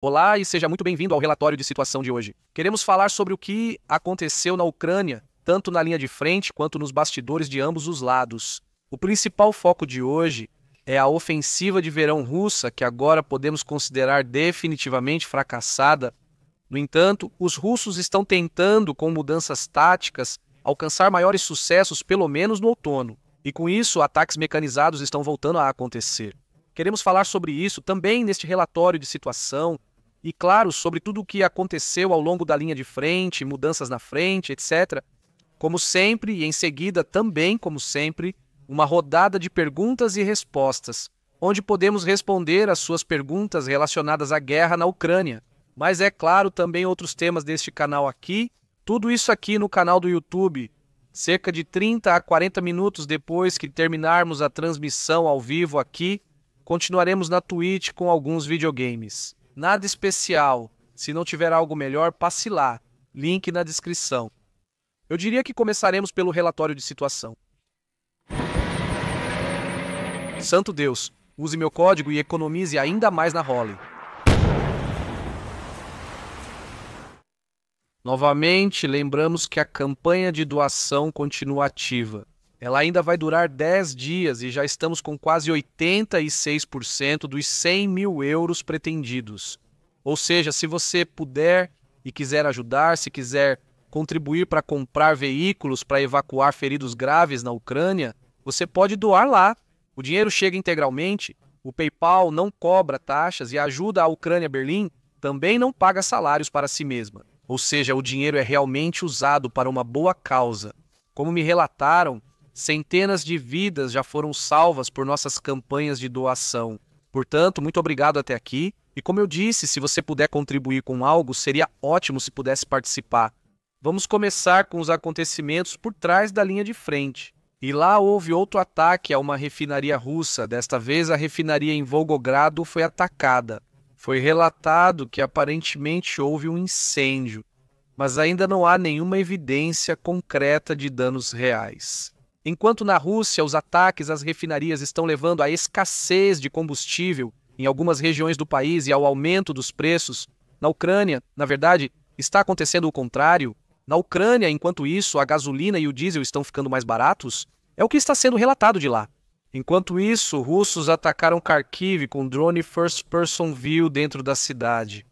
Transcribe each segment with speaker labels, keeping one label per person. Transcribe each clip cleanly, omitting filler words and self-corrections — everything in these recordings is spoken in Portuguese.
Speaker 1: Olá e seja muito bem-vindo ao relatório de situação de hoje. Queremos falar sobre o que aconteceu na Ucrânia, tanto na linha de frente quanto nos bastidores de ambos os lados. O principal foco de hoje é a ofensiva de verão russa, que agora podemos considerar definitivamente fracassada. No entanto, os russos estão tentando, com mudanças táticas, alcançar maiores sucessos, pelo menos no outono. E com isso, ataques mecanizados estão voltando a acontecer. Queremos falar sobre isso também neste relatório de situação e, claro, sobre tudo o que aconteceu ao longo da linha de frente, mudanças na frente, etc. Como sempre, e em seguida também, como sempre, uma rodada de perguntas e respostas, onde podemos responder às suas perguntas relacionadas à guerra na Ucrânia. Mas é claro, também outros temas deste canal aqui, tudo isso aqui no canal do YouTube. Cerca de 30 a 40 minutos depois que terminarmos a transmissão ao vivo aqui, continuaremos na Twitch com alguns videogames. Nada especial. Se não tiver algo melhor, passe lá. Link na descrição. Eu diria que começaremos pelo relatório de situação. Santo Deus, use meu código e economize ainda mais na Holly. Novamente, lembramos que a campanha de doação continua ativa. Ela ainda vai durar 10 dias e já estamos com quase 86% dos 100 mil euros pretendidos. Ou seja, se você puder e quiser ajudar, se quiser contribuir para comprar veículos para evacuar feridos graves na Ucrânia, você pode doar lá. O dinheiro chega integralmente, o PayPal não cobra taxas e a ajuda à Ucrânia Berlim também não paga salários para si mesma. Ou seja, o dinheiro é realmente usado para uma boa causa. Como me relataram, centenas de vidas já foram salvas por nossas campanhas de doação. Portanto, muito obrigado até aqui. E como eu disse, se você puder contribuir com algo, seria ótimo se pudesse participar. Vamos começar com os acontecimentos por trás da linha de frente. E lá houve outro ataque a uma refinaria russa. Desta vez, a refinaria em Volgogrado foi atacada. Foi relatado que aparentemente houve um incêndio, mas ainda não há nenhuma evidência concreta de danos reais. Enquanto na Rússia os ataques às refinarias estão levando à escassez de combustível em algumas regiões do país e ao aumento dos preços, na Ucrânia, na verdade, está acontecendo o contrário. Na Ucrânia, enquanto isso, a gasolina e o diesel estão ficando mais baratos, é o que está sendo relatado de lá. Enquanto isso, russos atacaram Kharkiv com drone First Person View dentro da cidade.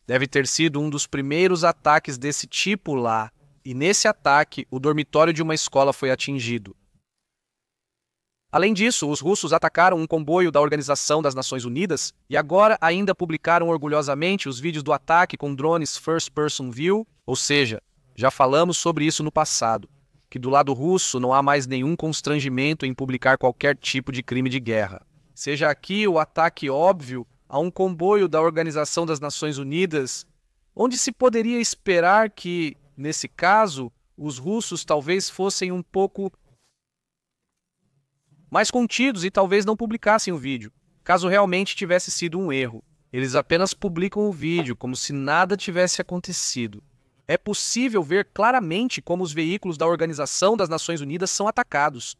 Speaker 1: Deve ter sido um dos primeiros ataques desse tipo lá, e nesse ataque, o dormitório de uma escola foi atingido. Além disso, os russos atacaram um comboio da Organização das Nações Unidas e agora ainda publicaram orgulhosamente os vídeos do ataque com drones First Person View, ou seja, já falamos sobre isso no passado, que do lado russo não há mais nenhum constrangimento em publicar qualquer tipo de crime de guerra. Seja aqui o ataque óbvio a um comboio da Organização das Nações Unidas, onde se poderia esperar que, nesse caso, os russos talvez fossem um pouco mais contidos e talvez não publicassem o vídeo, caso realmente tivesse sido um erro. Eles apenas publicam o vídeo como se nada tivesse acontecido. É possível ver claramente como os veículos da Organização das Nações Unidas são atacados.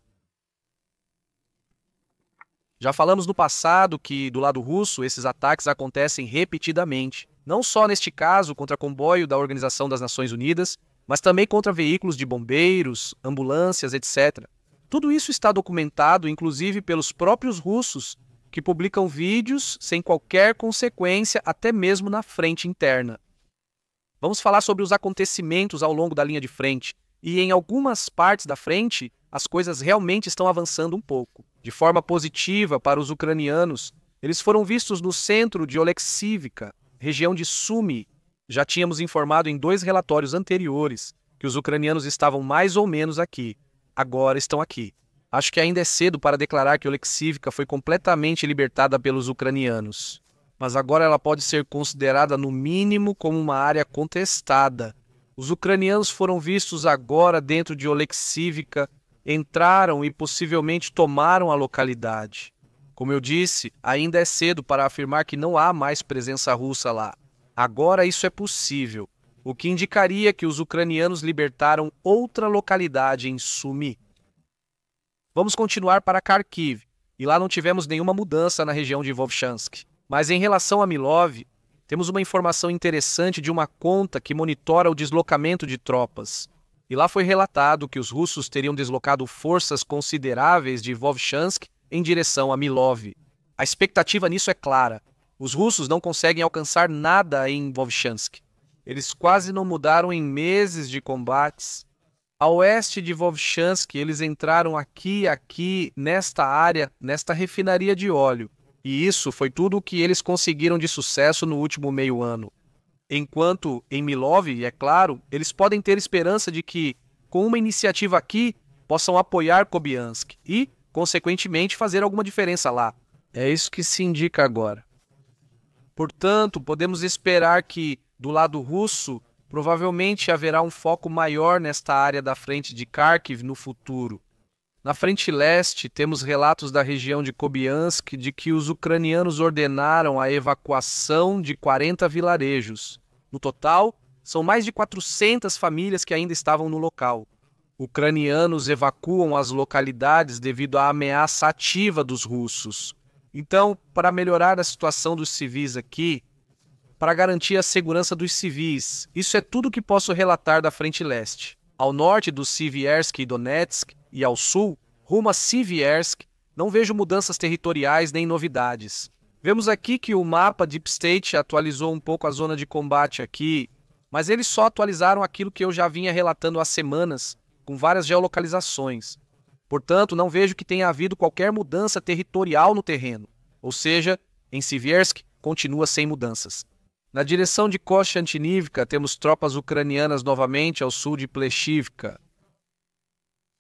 Speaker 1: Já falamos no passado que, do lado russo, esses ataques acontecem repetidamente. Não só neste caso contra comboio da Organização das Nações Unidas, mas também contra veículos de bombeiros, ambulâncias, etc. Tudo isso está documentado, inclusive pelos próprios russos, que publicam vídeos sem qualquer consequência, até mesmo na frente interna. Vamos falar sobre os acontecimentos ao longo da linha de frente. E em algumas partes da frente, as coisas realmente estão avançando um pouco. De forma positiva para os ucranianos, eles foram vistos no centro de Oleksivka, região de Sumy. Já tínhamos informado em 2 relatórios anteriores que os ucranianos estavam mais ou menos aqui. Agora estão aqui. Acho que ainda é cedo para declarar que Oleksivka foi completamente libertada pelos ucranianos. Mas agora ela pode ser considerada no mínimo como uma área contestada. Os ucranianos foram vistos agora dentro de Oleksivka, entraram e possivelmente tomaram a localidade. Como eu disse, ainda é cedo para afirmar que não há mais presença russa lá. Agora isso é possível, o que indicaria que os ucranianos libertaram outra localidade em Sumy. Vamos continuar para Kharkiv, e lá não tivemos nenhuma mudança na região de Volchansk. Mas em relação a Milov, temos uma informação interessante de uma conta que monitora o deslocamento de tropas. E lá foi relatado que os russos teriam deslocado forças consideráveis de Vovchansk em direção a Milov. A expectativa nisso é clara. Os russos não conseguem alcançar nada em Vovchansk. Eles quase não mudaram em meses de combates. A oeste de Vovchansk, eles entraram aqui, nesta área, nesta refinaria de óleo. E isso foi tudo o que eles conseguiram de sucesso no último meio ano. Enquanto em Milov, é claro, eles podem ter esperança de que, com uma iniciativa aqui, possam apoiar Kupiansk e, consequentemente, fazer alguma diferença lá. É isso que se indica agora. Portanto, podemos esperar que, do lado russo, provavelmente haverá um foco maior nesta área da frente de Kharkiv no futuro. Na frente leste, temos relatos da região de Kupiansk de que os ucranianos ordenaram a evacuação de 40 vilarejos. No total, são mais de 400 famílias que ainda estavam no local. Ucranianos evacuam as localidades devido à ameaça ativa dos russos. Então, para melhorar a situação dos civis aqui, para garantir a segurança dos civis, isso é tudo que posso relatar da frente leste. Ao norte do Sieviersk e Donetsk, e ao sul, rumo a Sieviersk, não vejo mudanças territoriais nem novidades. Vemos aqui que o mapa Deep State atualizou um pouco a zona de combate aqui, mas eles só atualizaram aquilo que eu já vinha relatando há semanas, com várias geolocalizações. Portanto, não vejo que tenha havido qualquer mudança territorial no terreno, ou seja, em Sieviersk continua sem mudanças. Na direção de Kostiantynivka, temos tropas ucranianas novamente ao sul de Pleshivka.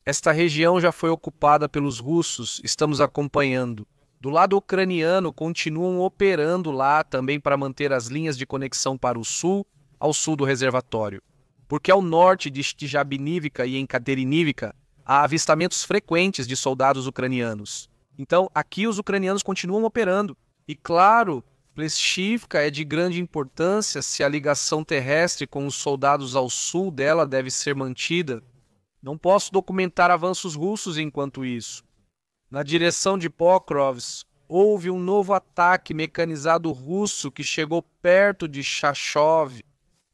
Speaker 1: Esta região já foi ocupada pelos russos, estamos acompanhando. Do lado ucraniano, continuam operando lá também para manter as linhas de conexão para o sul, ao sul do reservatório. Porque ao norte de Stijabinivka e em Katerinivka, há avistamentos frequentes de soldados ucranianos. Então, aqui os ucranianos continuam operando. E claro, Pleshivka é de grande importância se a ligação terrestre com os soldados ao sul dela deve ser mantida. Não posso documentar avanços russos enquanto isso. Na direção de Pokrovsk, houve um novo ataque mecanizado russo que chegou perto de Chachov.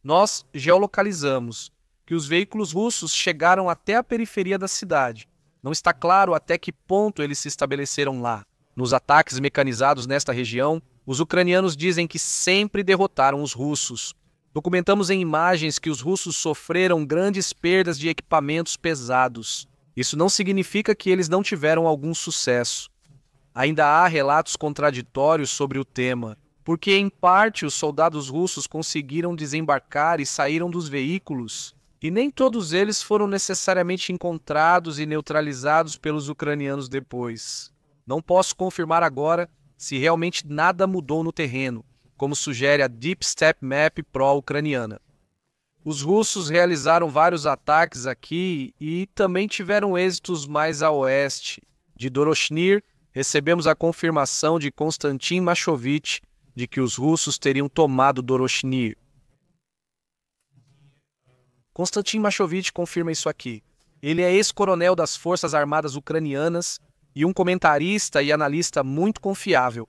Speaker 1: Nós geolocalizamos que os veículos russos chegaram até a periferia da cidade. Não está claro até que ponto eles se estabeleceram lá. Nos ataques mecanizados nesta região, os ucranianos dizem que sempre derrotaram os russos. Documentamos em imagens que os russos sofreram grandes perdas de equipamentos pesados. Isso não significa que eles não tiveram algum sucesso. Ainda há relatos contraditórios sobre o tema, porque em parte os soldados russos conseguiram desembarcar e saíram dos veículos, e nem todos eles foram necessariamente encontrados e neutralizados pelos ucranianos depois. Não posso confirmar agora se realmente nada mudou no terreno, como sugere a Deep Steppe Map pró-ucraniana. Os russos realizaram vários ataques aqui e também tiveram êxitos mais a oeste. De Doroshnir, recebemos a confirmação de Konstantin Mashovich de que os russos teriam tomado Doroshnir. Konstantin Mashovich confirma isso aqui. Ele é ex-coronel das Forças Armadas Ucranianas e um comentarista e analista muito confiável.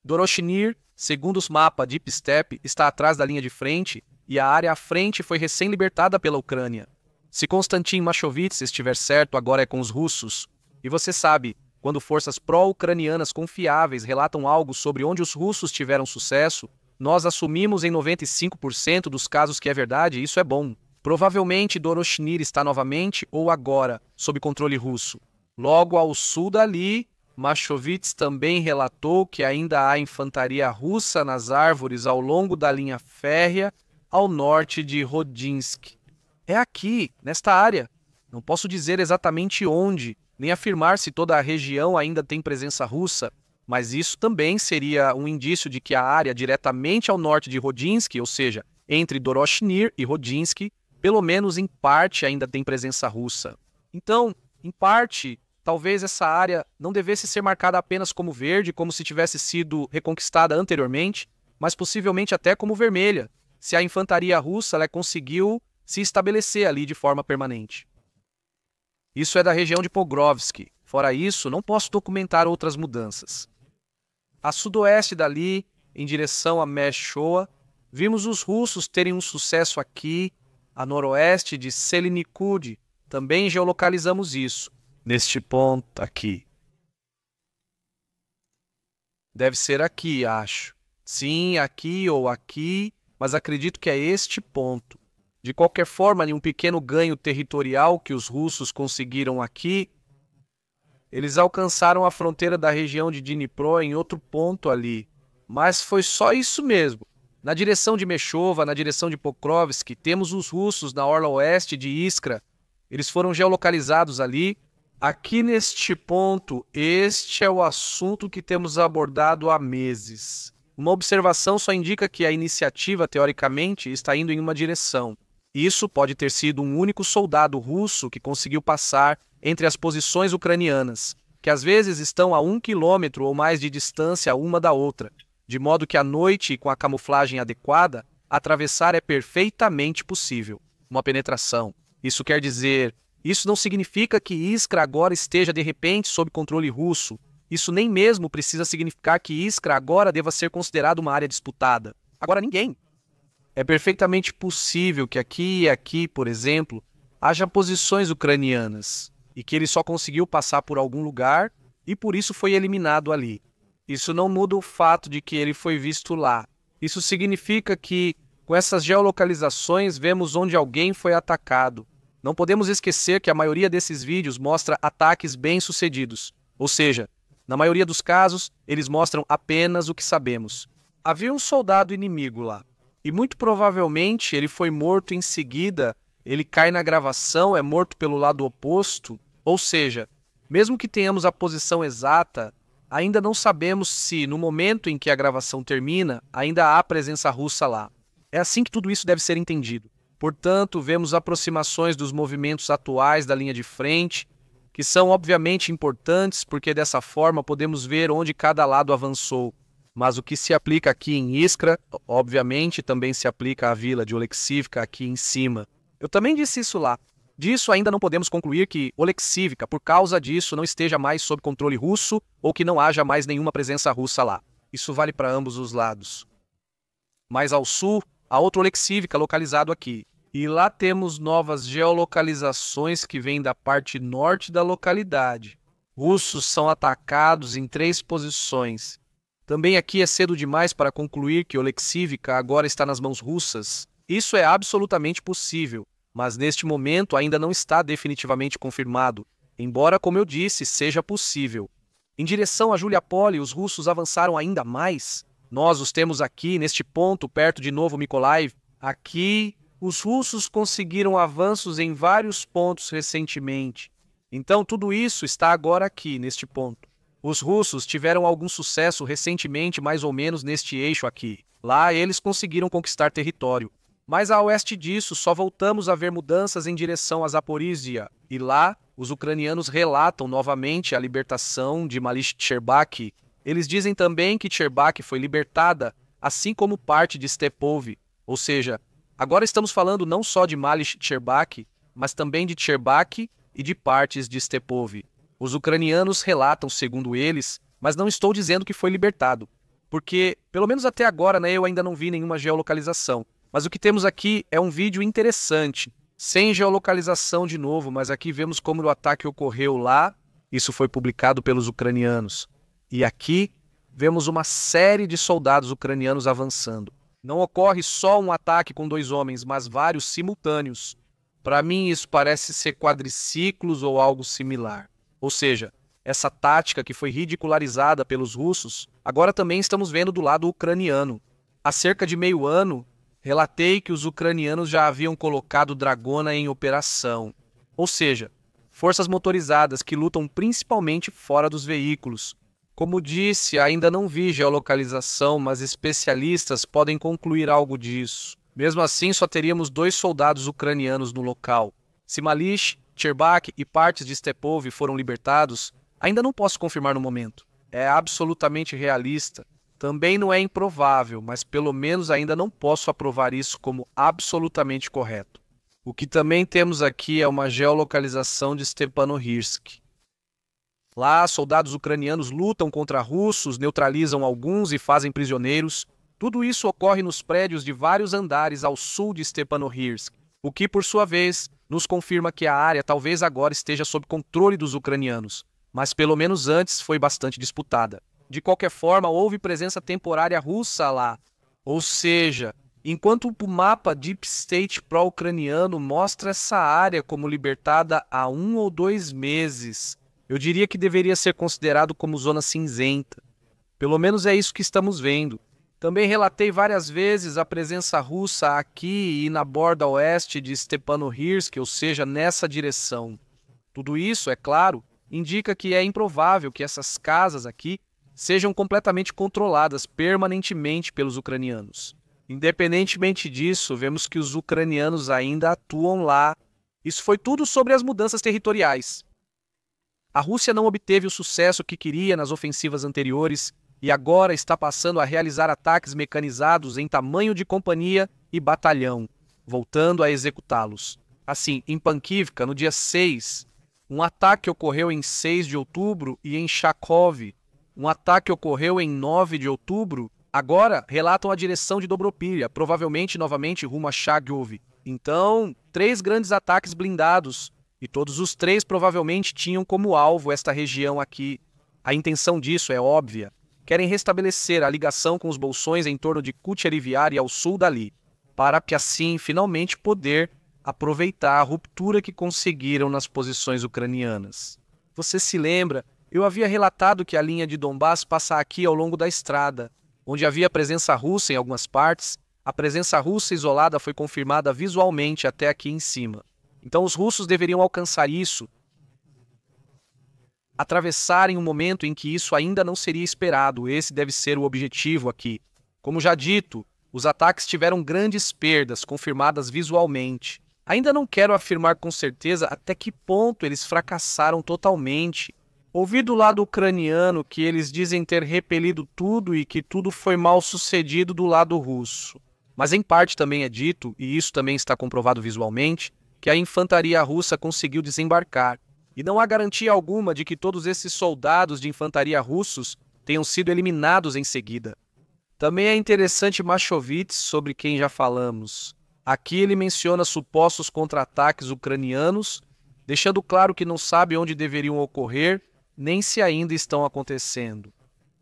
Speaker 1: Doroshnir, segundo os mapas Deep Steppe, está atrás da linha de frente e a área à frente foi recém-libertada pela Ucrânia. Se Konstantin Mashovich estiver certo, agora é com os russos. E você sabe, quando forças pró-ucranianas confiáveis relatam algo sobre onde os russos tiveram sucesso, nós assumimos em 95% dos casos que é verdade e isso é bom. Provavelmente Doroshnir está novamente ou agora sob controle russo. Logo ao sul dali, Mashovich também relatou que ainda há infantaria russa nas árvores ao longo da linha férrea ao norte de Rodinsk. É aqui, nesta área. Não posso dizer exatamente onde, nem afirmar se toda a região ainda tem presença russa, mas isso também seria um indício de que a área diretamente ao norte de Rodinsk, ou seja, entre Doroshnir e Rodinsk, pelo menos em parte ainda tem presença russa. Então, em parte, talvez essa área não devesse ser marcada apenas como verde, como se tivesse sido reconquistada anteriormente, mas possivelmente até como vermelha, se a infantaria russa ela conseguiu se estabelecer ali de forma permanente. Isso é da região de Pokrovsk. Fora isso, não posso documentar outras mudanças. A sudoeste dali, em direção a Mesh-Shoa. Vimos os russos terem um sucesso aqui, a noroeste de Selinikud. Também geolocalizamos isso, neste ponto aqui. Deve ser aqui, acho. Sim, aqui ou aqui, mas acredito que é este ponto. De qualquer forma, em um pequeno ganho territorial que os russos conseguiram aqui, eles alcançaram a fronteira da região de Dnipro em outro ponto ali. Mas foi só isso mesmo. Na direção de Meshova, na direção de Pokrovsk, temos os russos na orla oeste de Iskra. Eles foram geolocalizados ali. Aqui neste ponto, este é o assunto que temos abordado há meses. Uma observação só indica que a iniciativa, teoricamente, está indo em uma direção. Isso pode ter sido um único soldado russo que conseguiu passar entre as posições ucranianas, que às vezes estão a 1 quilômetro ou mais de distância uma da outra, de modo que à noite, com a camuflagem adequada, atravessar é perfeitamente possível. Uma penetração. Isso quer dizer, isso não significa que Iskra agora esteja de repente sob controle russo. Isso nem mesmo precisa significar que Iskra agora deva ser considerado uma área disputada. Agora ninguém. É perfeitamente possível que aqui e aqui, por exemplo, haja posições ucranianas e que ele só conseguiu passar por algum lugar e por isso foi eliminado ali. Isso não muda o fato de que ele foi visto lá. Isso significa que, com essas geolocalizações, vemos onde alguém foi atacado. Não podemos esquecer que a maioria desses vídeos mostra ataques bem-sucedidos. Ou seja, na maioria dos casos, eles mostram apenas o que sabemos. Havia um soldado inimigo lá. E muito provavelmente ele foi morto em seguida, ele cai na gravação, é morto pelo lado oposto. Ou seja, mesmo que tenhamos a posição exata, ainda não sabemos se, no momento em que a gravação termina, ainda há presença russa lá. É assim que tudo isso deve ser entendido. Portanto, vemos aproximações dos movimentos atuais da linha de frente, que são obviamente importantes porque dessa forma podemos ver onde cada lado avançou. Mas o que se aplica aqui em Iskra, obviamente também se aplica à vila de Oleksivka aqui em cima. Eu também disse isso lá. Disso ainda não podemos concluir que Oleksivka, por causa disso, não esteja mais sob controle russo ou que não haja mais nenhuma presença russa lá. Isso vale para ambos os lados. Mais ao sul, há outro Oleksivka localizado aqui. E lá temos novas geolocalizações que vêm da parte norte da localidade. Russos são atacados em 3 posições. Também aqui é cedo demais para concluir que Oleksivka agora está nas mãos russas. Isso é absolutamente possível, mas neste momento ainda não está definitivamente confirmado, embora, como eu disse, seja possível. Em direção a Juliapole, os russos avançaram ainda mais. Nós os temos aqui, neste ponto, perto de Novo Mykolaiv. Aqui, os russos conseguiram avanços em vários pontos recentemente. Então, tudo isso está agora aqui, neste ponto. Os russos tiveram algum sucesso recentemente, mais ou menos neste eixo aqui. Lá, eles conseguiram conquistar território. Mas a oeste disso, só voltamos a ver mudanças em direção a Zaporizhia. E lá, os ucranianos relatam novamente a libertação de Malish Tcherbak. Eles dizem também que Tcherbak foi libertada, assim como parte de Stepov. Ou seja, agora estamos falando não só de Malish Tcherbak, mas também de Tcherbak e de partes de Stepov. Os ucranianos relatam, segundo eles, mas não estou dizendo que foi libertado. Porque, pelo menos até agora, eu ainda não vi nenhuma geolocalização. Mas o que temos aqui é um vídeo interessante, sem geolocalização de novo, mas aqui vemos como o ataque ocorreu lá. Isso foi publicado pelos ucranianos. E aqui vemos uma série de soldados ucranianos avançando. Não ocorre só um ataque com 2 homens, mas vários simultâneos. Para mim isso parece ser quadriciclos ou algo similar. Ou seja, essa tática que foi ridicularizada pelos russos, agora também estamos vendo do lado ucraniano. Há cerca de meio ano, relatei que os ucranianos já haviam colocado Dragona em operação. Ou seja, forças motorizadas que lutam principalmente fora dos veículos. Como disse, ainda não vi geolocalização, mas especialistas podem concluir algo disso. Mesmo assim, só teríamos 2 soldados ucranianos no local. Se Malish, Tcherbak e partes de Stepov foram libertados, ainda não posso confirmar no momento. É absolutamente realista. Também não é improvável, mas pelo menos ainda não posso aprovar isso como absolutamente correto. O que também temos aqui é uma geolocalização de Stepanohirsk. Lá, soldados ucranianos lutam contra russos, neutralizam alguns e fazem prisioneiros. Tudo isso ocorre nos prédios de vários andares ao sul de Stepanohirsk, o que, por sua vez, nos confirma que a área talvez agora esteja sob controle dos ucranianos, mas pelo menos antes foi bastante disputada. De qualquer forma, houve presença temporária russa lá, ou seja, enquanto o mapa Deep State pró-ucraniano mostra essa área como libertada há 1 ou 2 meses, eu diria que deveria ser considerado como zona cinzenta. Pelo menos é isso que estamos vendo. Também relatei várias vezes a presença russa aqui e na borda oeste de Stepanohirsk, ou seja, nessa direção. Tudo isso, é claro, indica que é improvável que essas casas aqui sejam completamente controladas permanentemente pelos ucranianos. Independentemente disso, vemos que os ucranianos ainda atuam lá. Isso foi tudo sobre as mudanças territoriais. A Rússia não obteve o sucesso que queria nas ofensivas anteriores e agora está passando a realizar ataques mecanizados em tamanho de companhia e batalhão, voltando a executá-los. Assim, em Pankivka, no dia 6, um ataque ocorreu em 6 de outubro e em Charkov, um ataque ocorreu em 9 de outubro. Agora relatam a direção de Dobropilha, provavelmente novamente rumo a Chagov. Então, 3 grandes ataques blindados, e todos os 3 provavelmente tinham como alvo esta região aqui. A intenção disso é óbvia. Querem restabelecer a ligação com os bolsões em torno de Kucheriviar e ao sul dali, para que assim finalmente poder aproveitar a ruptura que conseguiram nas posições ucranianas. Você se lembra? Eu havia relatado que a linha de Donbass passa aqui ao longo da estrada, onde havia presença russa em algumas partes. A presença russa isolada foi confirmada visualmente até aqui em cima. Então os russos deveriam alcançar isso, atravessarem um momento em que isso ainda não seria esperado. Esse deve ser o objetivo aqui. Como já dito, os ataques tiveram grandes perdas confirmadas visualmente. Ainda não quero afirmar com certeza até que ponto eles fracassaram totalmente. Ouvi do lado ucraniano que eles dizem ter repelido tudo e que tudo foi mal sucedido do lado russo. Mas em parte também é dito, e isso também está comprovado visualmente, que a infantaria russa conseguiu desembarcar. E não há garantia alguma de que todos esses soldados de infantaria russos tenham sido eliminados em seguida. Também é interessante Mashovitz, sobre quem já falamos. Aqui ele menciona supostos contra-ataques ucranianos, deixando claro que não sabe onde deveriam ocorrer, nem se ainda estão acontecendo.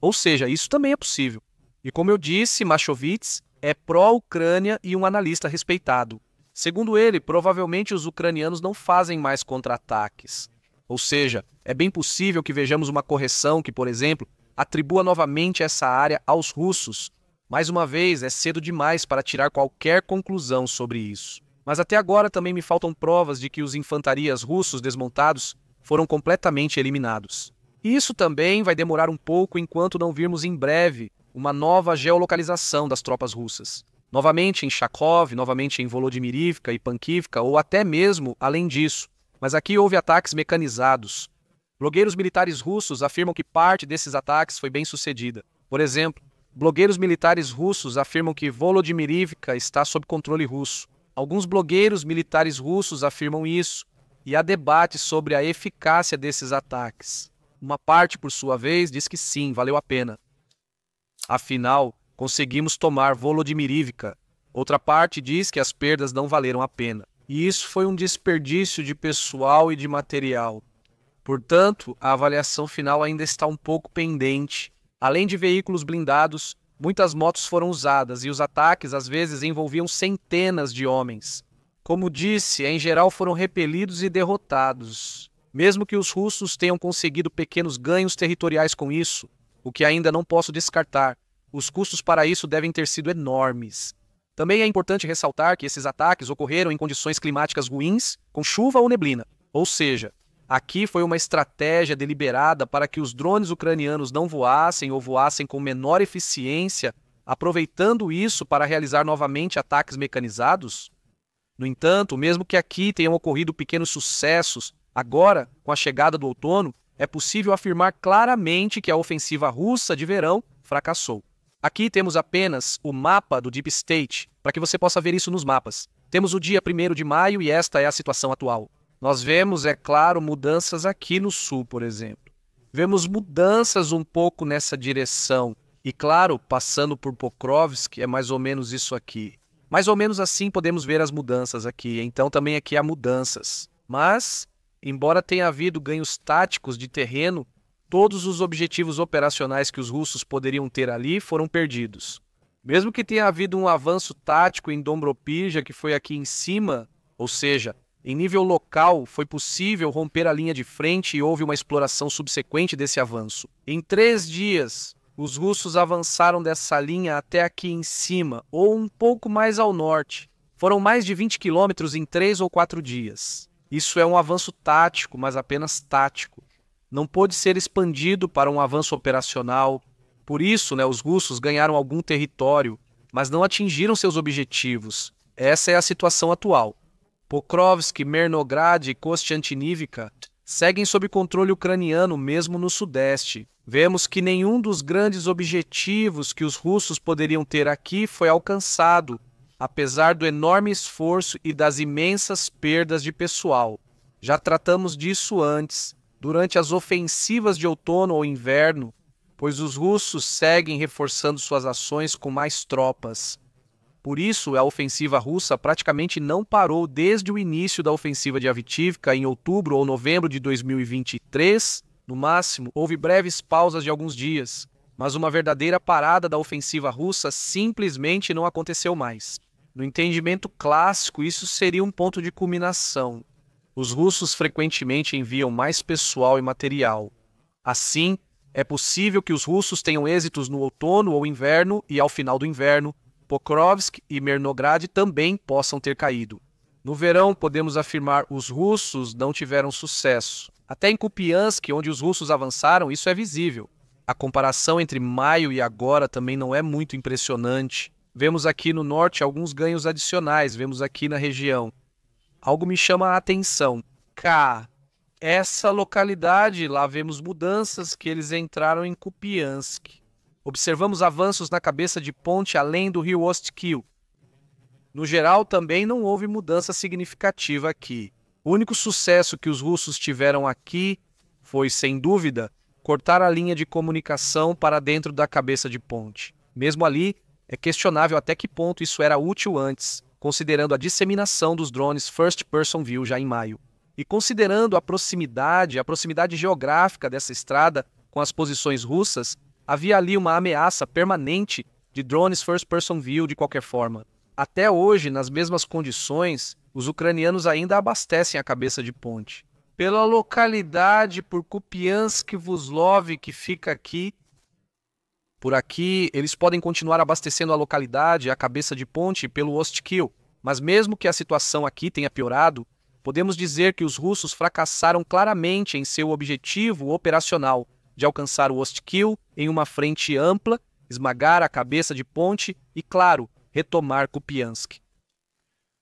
Speaker 1: Ou seja, isso também é possível. E como eu disse, Mashovitz é pró-Ucrânia e um analista respeitado. Segundo ele, provavelmente os ucranianos não fazem mais contra-ataques. Ou seja, é bem possível que vejamos uma correção que, por exemplo, atribua novamente essa área aos russos. Mais uma vez, é cedo demais para tirar qualquer conclusão sobre isso. Mas até agora também me faltam provas de que os infantarias russos desmontados foram completamente eliminados. E isso também vai demorar um pouco enquanto não virmos em breve uma nova geolocalização das tropas russas. Novamente em Charkov, novamente em Volodymyrivka e Pankivka, ou até mesmo além disso. Mas aqui houve ataques mecanizados. Blogueiros militares russos afirmam que parte desses ataques foi bem sucedida. Por exemplo, blogueiros militares russos afirmam que Volodymyrivka está sob controle russo. Alguns blogueiros militares russos afirmam isso, e há debate sobre a eficácia desses ataques. Uma parte, por sua vez, diz que sim, valeu a pena. Afinal, conseguimos tomar Volodymyrivka. Outra parte diz que as perdas não valeram a pena. E isso foi um desperdício de pessoal e de material. Portanto, a avaliação final ainda está um pouco pendente. Além de veículos blindados, muitas motos foram usadas e os ataques às vezes envolviam centenas de homens. Como disse, em geral foram repelidos e derrotados. Mesmo que os russos tenham conseguido pequenos ganhos territoriais com isso, o que ainda não posso descartar, os custos para isso devem ter sido enormes. Também é importante ressaltar que esses ataques ocorreram em condições climáticas ruins, com chuva ou neblina. Ou seja, aqui foi uma estratégia deliberada para que os drones ucranianos não voassem ou voassem com menor eficiência, aproveitando isso para realizar novamente ataques mecanizados? No entanto, mesmo que aqui tenham ocorrido pequenos sucessos, agora, com a chegada do outono, é possível afirmar claramente que a ofensiva russa de verão fracassou. Aqui temos apenas o mapa do Deep State, para que você possa ver isso nos mapas. Temos o dia 1º de maio e esta é a situação atual. Nós vemos, é claro, mudanças aqui no sul, por exemplo. Vemos mudanças um pouco nessa direção. E claro, passando por Pokrovsk, é mais ou menos isso aqui. Mais ou menos assim podemos ver as mudanças aqui. Então também aqui há mudanças. Mas, embora tenha havido ganhos táticos de terreno, todos os objetivos operacionais que os russos poderiam ter ali foram perdidos. Mesmo que tenha havido um avanço tático em Dobropirja, que foi aqui em cima, ou seja, em nível local, foi possível romper a linha de frente e houve uma exploração subsequente desse avanço. Em 3 dias, os russos avançaram dessa linha até aqui em cima, ou um pouco mais ao norte. Foram mais de 20 quilômetros em 3 ou 4 dias. Isso é um avanço tático, mas apenas tático. Não pôde ser expandido para um avanço operacional. Por isso, os russos ganharam algum território, mas não atingiram seus objetivos. Essa é a situação atual. Pokrovsk, Mernograd e Kostiantynivka seguem sob controle ucraniano mesmo no sudeste. Vemos que nenhum dos grandes objetivos que os russos poderiam ter aqui foi alcançado, apesar do enorme esforço e das imensas perdas de pessoal. Já tratamos disso antes, durante as ofensivas de outono ou inverno, pois os russos seguem reforçando suas ações com mais tropas. Por isso, a ofensiva russa praticamente não parou desde o início da ofensiva de Avdiivka em outubro ou novembro de 2023. No máximo, houve breves pausas de alguns dias, mas uma verdadeira parada da ofensiva russa simplesmente não aconteceu mais. No entendimento clássico, isso seria um ponto de culminação. Os russos frequentemente enviam mais pessoal e material. Assim, é possível que os russos tenham êxitos no outono ou inverno e, ao final do inverno, Pokrovsk e Mernograd também possam ter caído. No verão, podemos afirmar que os russos não tiveram sucesso. Até em Kupiansk, onde os russos avançaram, isso é visível. A comparação entre maio e agora também não é muito impressionante. Vemos aqui no norte alguns ganhos adicionais, vemos aqui na região. Algo me chama a atenção. Essa localidade, lá vemos mudanças que eles entraram em Kupiansk. Observamos avanços na cabeça de ponte além do rio Ostkil. No geral, também não houve mudança significativa aqui. O único sucesso que os russos tiveram aqui foi, sem dúvida, cortar a linha de comunicação para dentro da cabeça de ponte. Mesmo ali, é questionável até que ponto isso era útil antes, considerando a disseminação dos drones First Person View já em maio. E considerando a proximidade geográfica dessa estrada com as posições russas, havia ali uma ameaça permanente de drones First Person View de qualquer forma. Até hoje, nas mesmas condições, os ucranianos ainda abastecem a cabeça de ponte. Pela localidade, por Kupiansk-Vuslov, que fica aqui, por aqui, eles podem continuar abastecendo a localidade, a cabeça de ponte, pelo Ostkil. Mas mesmo que a situação aqui tenha piorado, podemos dizer que os russos fracassaram claramente em seu objetivo operacional de alcançar o Ostkil em uma frente ampla, esmagar a cabeça de ponte e, claro, retomar Kupiansk.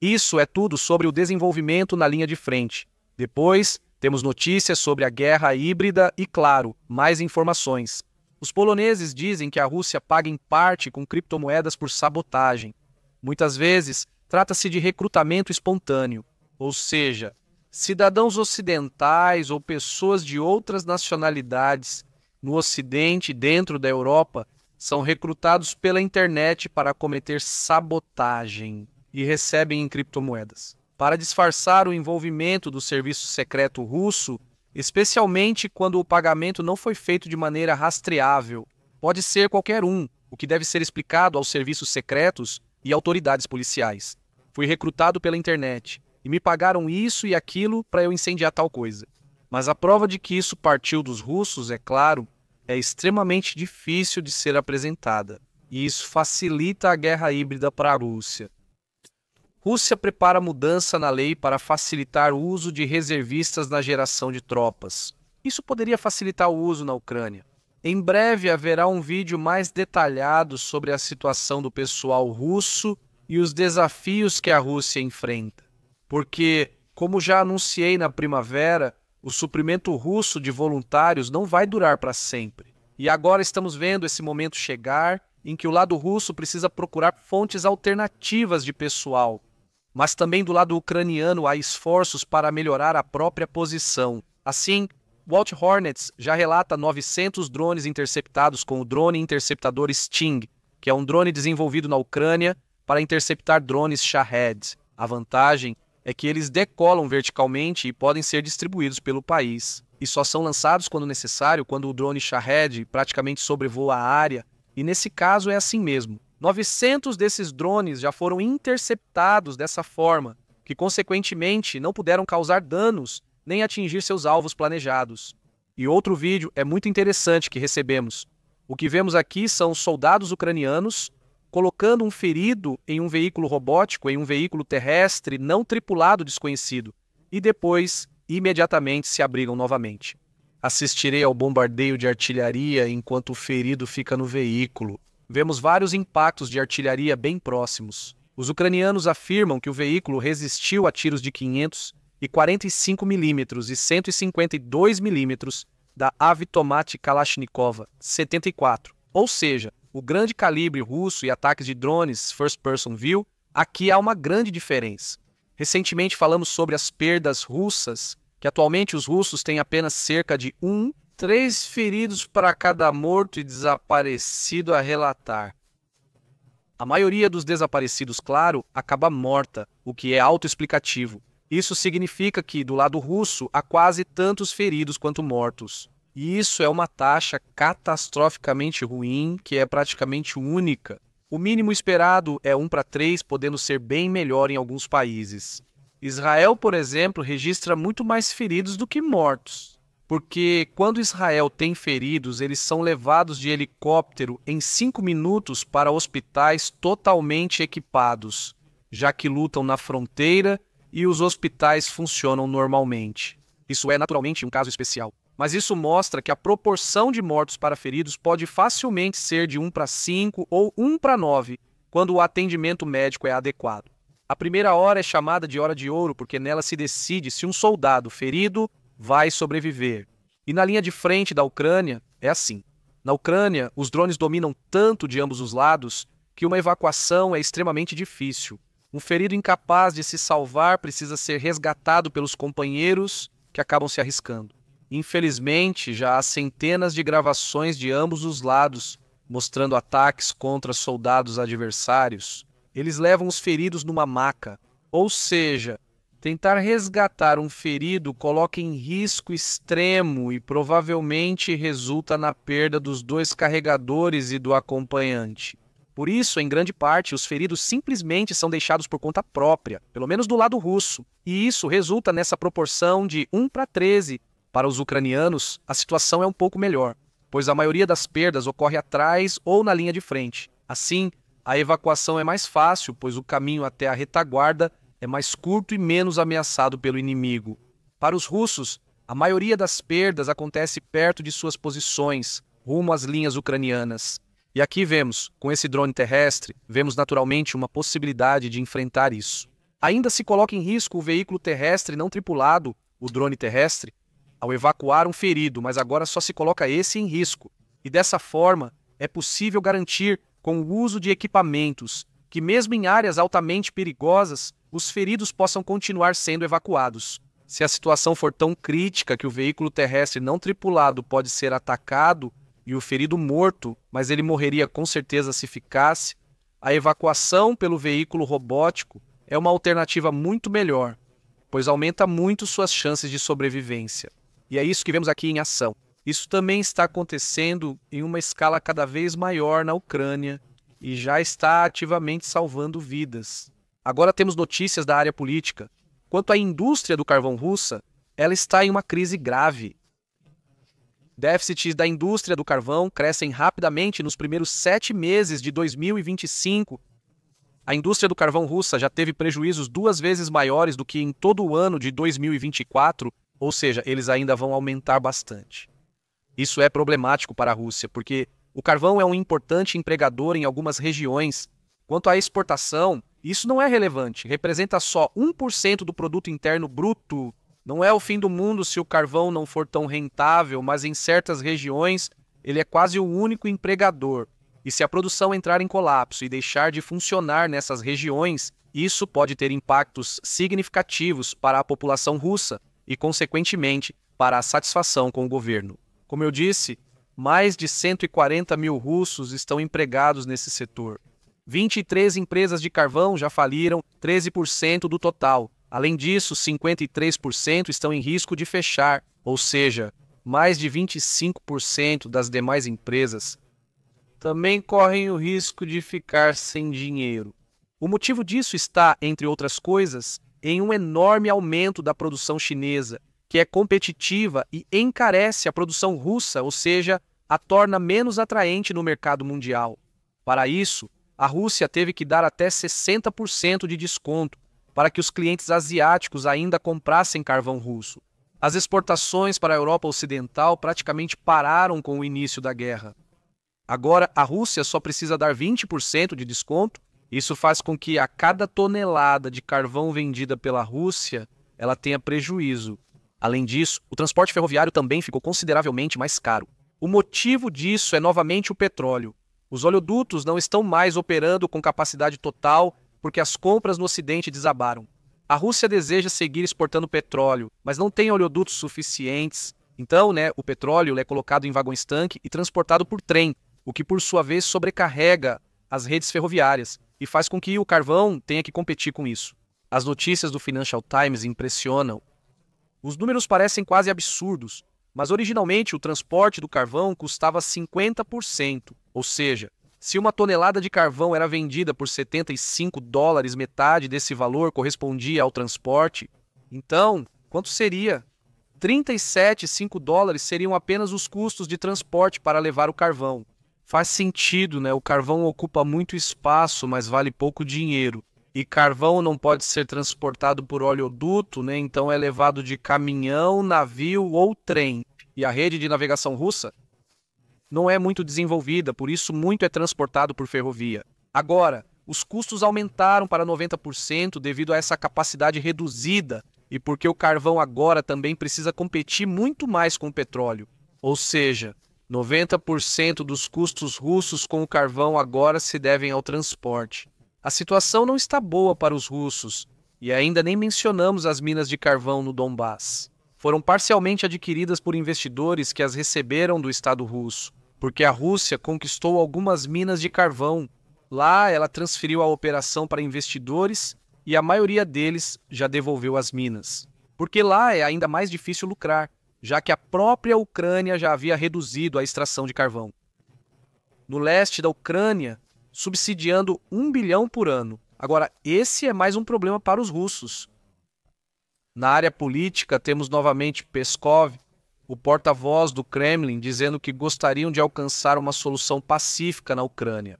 Speaker 1: Isso é tudo sobre o desenvolvimento na linha de frente. Depois, temos notícias sobre a guerra híbrida e, claro, mais informações. Os poloneses dizem que a Rússia paga em parte com criptomoedas por sabotagem. Muitas vezes, trata-se de recrutamento espontâneo, ou seja, cidadãos ocidentais ou pessoas de outras nacionalidades no Ocidente e dentro da Europa são recrutados pela internet para cometer sabotagem e recebem em criptomoedas. Para disfarçar o envolvimento do serviço secreto russo, especialmente quando o pagamento não foi feito de maneira rastreável. Pode ser qualquer um, o que deve ser explicado aos serviços secretos e autoridades policiais. Fui recrutado pela internet e me pagaram isso e aquilo para eu incendiar tal coisa. Mas a prova de que isso partiu dos russos, é claro, é extremamente difícil de ser apresentada. E isso facilita a guerra híbrida para a Rússia. Rússia prepara mudança na lei para facilitar o uso de reservistas na geração de tropas. Isso poderia facilitar o uso na Ucrânia. Em breve haverá um vídeo mais detalhado sobre a situação do pessoal russo e os desafios que a Rússia enfrenta. Porque, como já anunciei na primavera, o suprimento russo de voluntários não vai durar para sempre. E agora estamos vendo esse momento chegar em que o lado russo precisa procurar fontes alternativas de pessoal. Mas também do lado ucraniano há esforços para melhorar a própria posição. Assim, Walt Hornets já relata 900 drones interceptados com o drone interceptador Sting, que é um drone desenvolvido na Ucrânia para interceptar drones Shahed. A vantagem é que eles decolam verticalmente e podem ser distribuídos pelo país. E só são lançados quando necessário, quando o drone Shahed praticamente sobrevoa a área, e nesse caso é assim mesmo. 900 desses drones já foram interceptados dessa forma, que consequentemente não puderam causar danos nem atingir seus alvos planejados. E outro vídeo é muito interessante que recebemos. O que vemos aqui são soldados ucranianos colocando um ferido em um veículo robótico, em um veículo terrestre não tripulado desconhecido, e depois, imediatamente, se abrigam novamente. Assistirei ao bombardeio de artilharia enquanto o ferido fica no veículo. Vemos vários impactos de artilharia bem próximos. Os ucranianos afirmam que o veículo resistiu a tiros de 545 mm e 152 mm da Avtomat Kalashnikova 74. Ou seja, o grande calibre russo e ataques de drones First Person View, aqui há uma grande diferença. Recentemente falamos sobre as perdas russas, que atualmente os russos têm apenas cerca de 3 feridos para cada morto e desaparecido a relatar. A maioria dos desaparecidos, claro, acaba morta, o que é autoexplicativo. Isso significa que, do lado russo, há quase tantos feridos quanto mortos. E isso é uma taxa catastroficamente ruim, que é praticamente única. O mínimo esperado é 1 para 3, podendo ser bem melhor em alguns países. Israel, por exemplo, registra muito mais feridos do que mortos. Porque quando Israel tem feridos, eles são levados de helicóptero em 5 minutos para hospitais totalmente equipados, já que lutam na fronteira e os hospitais funcionam normalmente. Isso é naturalmente um caso especial. Mas isso mostra que a proporção de mortos para feridos pode facilmente ser de 1 para 5 ou 1 para 9, quando o atendimento médico é adequado. A primeira hora é chamada de hora de ouro porque nela se decide se um soldado ferido vai sobreviver. E na linha de frente da Ucrânia é assim. Na Ucrânia, os drones dominam tanto de ambos os lados que uma evacuação é extremamente difícil. Um ferido incapaz de se salvar precisa ser resgatado pelos companheiros que acabam se arriscando. Infelizmente, já há centenas de gravações de ambos os lados mostrando ataques contra soldados adversários. Eles levam os feridos numa maca, ou seja, tentar resgatar um ferido coloca em risco extremo e provavelmente resulta na perda dos 2 carregadores e do acompanhante. Por isso, em grande parte, os feridos simplesmente são deixados por conta própria, pelo menos do lado russo, e isso resulta nessa proporção de 1 para 13. Para os ucranianos, a situação é um pouco melhor, pois a maioria das perdas ocorre atrás ou na linha de frente. Assim, a evacuação é mais fácil, pois o caminho até a retaguarda é mais curto e menos ameaçado pelo inimigo. Para os russos, a maioria das perdas acontece perto de suas posições, rumo às linhas ucranianas. E aqui vemos, com esse drone terrestre, vemos naturalmente uma possibilidade de enfrentar isso. Ainda se coloca em risco o veículo terrestre não tripulado, o drone terrestre, ao evacuar um ferido, mas agora só se coloca esse em risco. E dessa forma, é possível garantir, com o uso de equipamentos, que mesmo em áreas altamente perigosas, os feridos possam continuar sendo evacuados. Se a situação for tão crítica que o veículo terrestre não tripulado pode ser atacado e o ferido morto, mas ele morreria com certeza se ficasse, a evacuação pelo veículo robótico é uma alternativa muito melhor, pois aumenta muito suas chances de sobrevivência. E é isso que vemos aqui em ação. Isso também está acontecendo em uma escala cada vez maior na Ucrânia e já está ativamente salvando vidas. Agora temos notícias da área política. Quanto à indústria do carvão russa, ela está em uma crise grave. Déficits da indústria do carvão crescem rapidamente nos primeiros 7 meses de 2025. A indústria do carvão russa já teve prejuízos 2 vezes maiores do que em todo o ano de 2024, ou seja, eles ainda vão aumentar bastante. Isso é problemático para a Rússia, porque o carvão é um importante empregador em algumas regiões. Quanto à exportação, isso não é relevante, representa só 1% do produto interno bruto. Não é o fim do mundo se o carvão não for tão rentável, mas em certas regiões ele é quase o único empregador. E se a produção entrar em colapso e deixar de funcionar nessas regiões, isso pode ter impactos significativos para a população russa, e, consequentemente, para a satisfação com o governo. Como eu disse, mais de 140 mil russos estão empregados nesse setor. 23 empresas de carvão já faliram, 13% do total. Além disso, 53% estão em risco de fechar, ou seja, mais de 25% das demais empresas também correm o risco de ficar sem dinheiro. O motivo disso está, entre outras coisas, em um enorme aumento da produção chinesa, que é competitiva e encarece a produção russa, ou seja, a torna menos atraente no mercado mundial. Para isso, a Rússia teve que dar até 60% de desconto para que os clientes asiáticos ainda comprassem carvão russo. As exportações para a Europa Ocidental praticamente pararam com o início da guerra. Agora, a Rússia só precisa dar 20% de desconto. Isso faz com que a cada tonelada de carvão vendida pela Rússia, ela tenha prejuízo. Além disso, o transporte ferroviário também ficou consideravelmente mais caro. O motivo disso é novamente o petróleo. Os oleodutos não estão mais operando com capacidade total porque as compras no Ocidente desabaram. A Rússia deseja seguir exportando petróleo, mas não tem oleodutos suficientes. Então, o petróleo é colocado em vagões-tanque e transportado por trem, o que por sua vez sobrecarrega as redes ferroviárias e faz com que o carvão tenha que competir com isso. As notícias do Financial Times impressionam. Os números parecem quase absurdos, mas originalmente o transporte do carvão custava 50%, ou seja, se uma tonelada de carvão era vendida por $75, metade desse valor correspondia ao transporte. Então, quanto seria? $37,5 seriam apenas os custos de transporte para levar o carvão. Faz sentido, O carvão ocupa muito espaço, mas vale pouco dinheiro. E carvão não pode ser transportado por oleoduto, Então é levado de caminhão, navio ou trem. E a rede de navegação russa não é muito desenvolvida, por isso muito é transportado por ferrovia. Agora, os custos aumentaram para 90% devido a essa capacidade reduzida e porque o carvão agora também precisa competir muito mais com o petróleo. Ou seja, 90% dos custos russos com o carvão agora se devem ao transporte. A situação não está boa para os russos, e ainda nem mencionamos as minas de carvão no Donbass. Foram parcialmente adquiridas por investidores que as receberam do Estado russo, porque a Rússia conquistou algumas minas de carvão. Lá, ela transferiu a operação para investidores e a maioria deles já devolveu as minas. Porque lá é ainda mais difícil lucrar, já que a própria Ucrânia já havia reduzido a extração de carvão. No leste da Ucrânia, subsidiando 1 bilhão por ano. Agora, esse é mais um problema para os russos. Na área política, temos novamente Peskov, o porta-voz do Kremlin, dizendo que gostariam de alcançar uma solução pacífica na Ucrânia.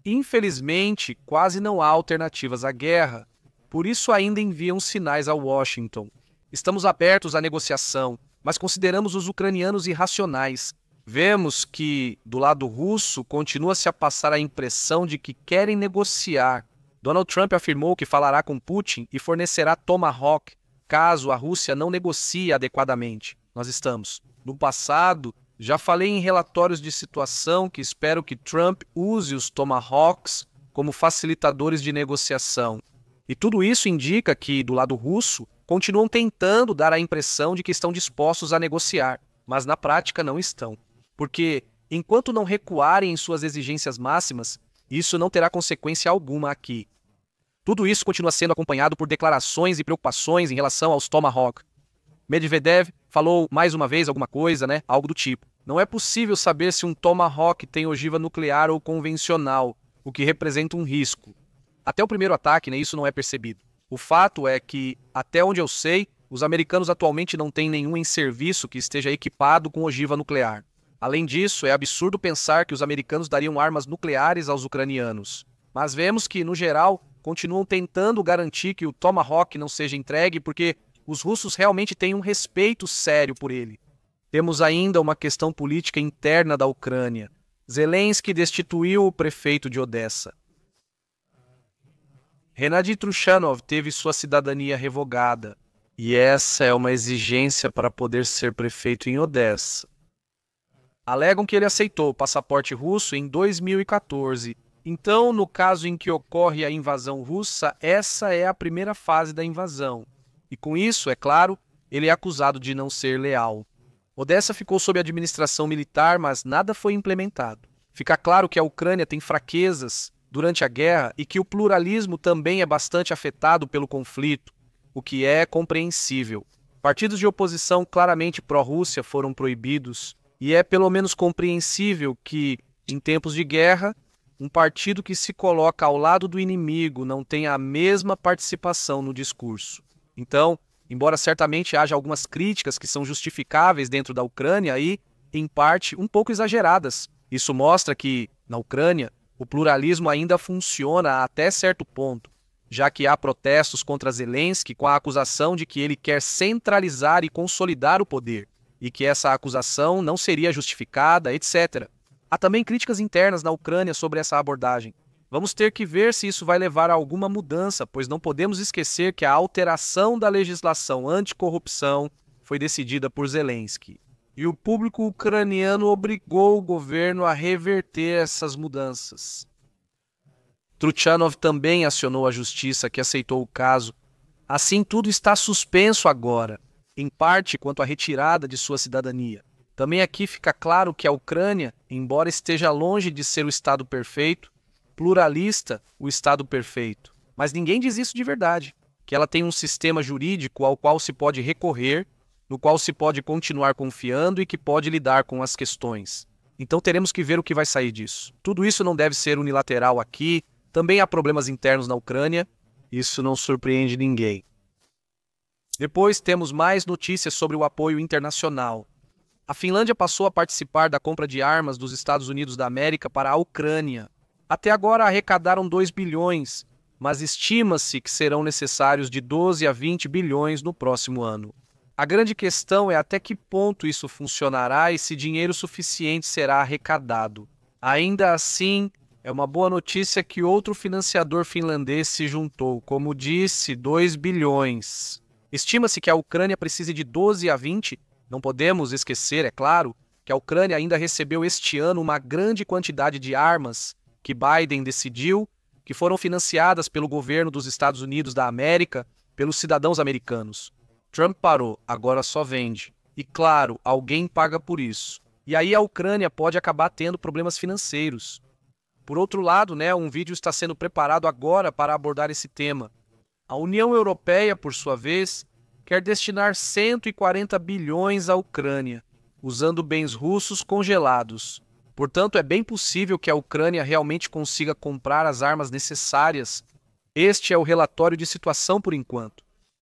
Speaker 1: Infelizmente, quase não há alternativas à guerra, por isso ainda enviam sinais a Washington. Estamos abertos à negociação, mas consideramos os ucranianos irracionais. Vemos que, do lado russo, continua-se a passar a impressão de que querem negociar. Donald Trump afirmou que falará com Putin e fornecerá Tomahawk, caso a Rússia não negocie adequadamente. Nós estamos. No passado, já falei em relatórios de situação que espero que Trump use os Tomahawks como facilitadores de negociação. E tudo isso indica que, do lado russo, continuam tentando dar a impressão de que estão dispostos a negociar, mas na prática não estão. Porque, enquanto não recuarem em suas exigências máximas, isso não terá consequência alguma aqui. Tudo isso continua sendo acompanhado por declarações e preocupações em relação aos Tomahawk. Medvedev falou mais uma vez alguma coisa, algo do tipo. Não é possível saber se um Tomahawk tem ogiva nuclear ou convencional, o que representa um risco. Até o primeiro ataque, isso não é percebido. O fato é que, até onde eu sei, os americanos atualmente não têm nenhum em serviço que esteja equipado com ogiva nuclear. Além disso, é absurdo pensar que os americanos dariam armas nucleares aos ucranianos. Mas vemos que, no geral, continuam tentando garantir que o Tomahawk não seja entregue porque os russos realmente têm um respeito sério por ele. Temos ainda uma questão política interna da Ucrânia. Zelensky destituiu o prefeito de Odessa. Gennady Trukhanov teve sua cidadania revogada. E essa é uma exigência para poder ser prefeito em Odessa. Alegam que ele aceitou o passaporte russo em 2014. Então, no caso em que ocorre a invasão russa, essa é a primeira fase da invasão. E com isso, é claro, ele é acusado de não ser leal. Odessa ficou sob administração militar, mas nada foi implementado. Fica claro que a Ucrânia tem fraquezas durante a guerra e que o pluralismo também é bastante afetado pelo conflito, o que é compreensível. Partidos de oposição claramente pró-Rússia foram proibidos, e é pelo menos compreensível que, em tempos de guerra, um partido que se coloca ao lado do inimigo não tenha a mesma participação no discurso. Então, embora certamente haja algumas críticas que são justificáveis dentro da Ucrânia e, em parte, um pouco exageradas, isso mostra que, na Ucrânia, o pluralismo ainda funciona até certo ponto, já que há protestos contra Zelensky com a acusação de que ele quer centralizar e consolidar o poder, e que essa acusação não seria justificada, etc. Há também críticas internas na Ucrânia sobre essa abordagem. Vamos ter que ver se isso vai levar a alguma mudança, pois não podemos esquecer que a alteração da legislação anticorrupção foi decidida por Zelensky. E o público ucraniano obrigou o governo a reverter essas mudanças. Trukhanov também acionou a justiça, que aceitou o caso. Assim, tudo está suspenso agora, em parte quanto à retirada de sua cidadania. Também aqui fica claro que a Ucrânia, embora esteja longe de ser o Estado perfeito, pluralista, o Estado perfeito. Mas ninguém diz isso de verdade, que ela tem um sistema jurídico ao qual se pode recorrer, no qual se pode continuar confiando e que pode lidar com as questões. Então teremos que ver o que vai sair disso. Tudo isso não deve ser unilateral aqui, também há problemas internos na Ucrânia, isso não surpreende ninguém. Depois temos mais notícias sobre o apoio internacional. A Finlândia passou a participar da compra de armas dos Estados Unidos da América para a Ucrânia. Até agora arrecadaram 2 bilhões, mas estima-se que serão necessários de 12 a 20 bilhões no próximo ano. A grande questão é até que ponto isso funcionará e se dinheiro suficiente será arrecadado. Ainda assim, é uma boa notícia que outro financiador finlandês se juntou, como disse, 2 bilhões. Estima-se que a Ucrânia precise de 12 a 20. Não podemos esquecer, é claro, que a Ucrânia ainda recebeu este ano uma grande quantidade de armas que Biden decidiu que foram financiadas pelo governo dos Estados Unidos da América, pelos cidadãos americanos. Trump parou, agora só vende. E claro, alguém paga por isso. E aí a Ucrânia pode acabar tendo problemas financeiros. Por outro lado, um vídeo está sendo preparado agora para abordar esse tema. A União Europeia, por sua vez, quer destinar 140 bilhões à Ucrânia, usando bens russos congelados. Portanto, é bem possível que a Ucrânia realmente consiga comprar as armas necessárias. Este é o relatório de situação por enquanto.